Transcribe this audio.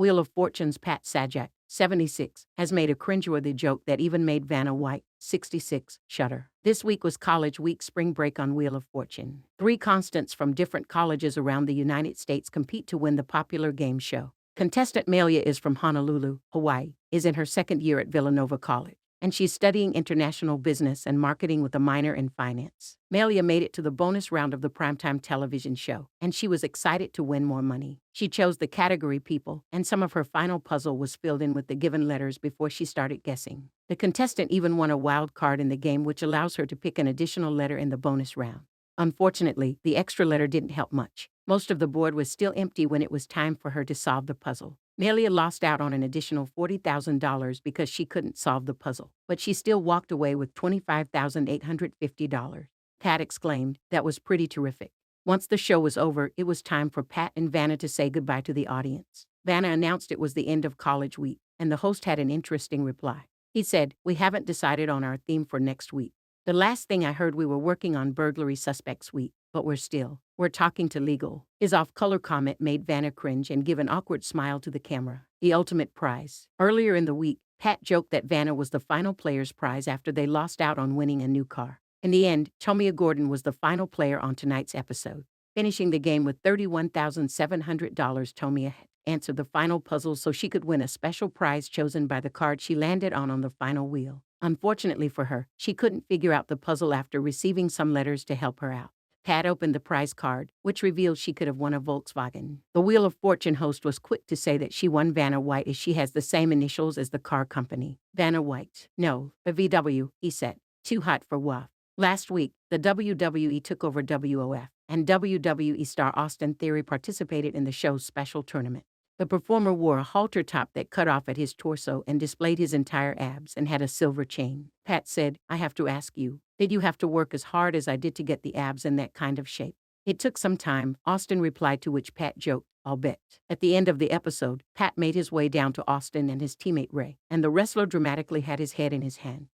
Wheel of Fortune's Pat Sajak, 76, has made a cringeworthy joke that even made Vanna White, 66, shudder. This week was College Week spring break on Wheel of Fortune. 3 constants from different colleges around the United States compete to win the popular game show. Contestant Malia is from Honolulu, Hawaii, is in her second year at Villanova College, and she's studying international business and marketing with a minor in finance. Malia made it to the bonus round of the primetime television show, and she was excited to win more money. She chose the category People, and some of her final puzzle was filled in with the given letters before she started guessing. The contestant even won a wild card in the game, which allows her to pick an additional letter in the bonus round. Unfortunately, the extra letter didn't help much. Most of the board was still empty when it was time for her to solve the puzzle. Malia lost out on an additional $40,000 because she couldn't solve the puzzle, but she still walked away with $25,850. Pat exclaimed, "That was pretty terrific." Once the show was over, it was time for Pat and Vanna to say goodbye to the audience. Vanna announced it was the end of College Week, and the host had an interesting reply. He said, "We haven't decided on our theme for next week. The last thing I heard, we were working on burglary suspects week, but we're talking to legal." His off-color comment made Vanna cringe and give an awkward smile to the camera. The ultimate prize. Earlier in the week, Pat joked that Vanna was the final player's prize after they lost out on winning a new car. In the end, Tomia Gordon was the final player on tonight's episode. Finishing the game with $31,700, Tomia answered the final puzzle so she could win a special prize chosen by the card she landed on the final wheel. Unfortunately for her, she couldn't figure out the puzzle after receiving some letters to help her out. Pat opened the prize card, which revealed she could have won a Volkswagen. The Wheel of Fortune host was quick to say that she won Vanna White as she has the same initials as the car company. Vanna White. "No, a VW," he said. "Too hot for WAF." Last week, the WWE took over WOF, and WWE star Austin Theory participated in the show's special tournament. The performer wore a halter top that cut off at his torso and displayed his entire abs and had a silver chain. Pat said, "I have to ask you, did you have to work as hard as I did to get the abs in that kind of shape?" "It took some time," Austin replied, to which Pat joked, "I'll bet." At the end of the episode, Pat made his way down to Austin and his teammate Ray, and the wrestler dramatically had his head in his hand.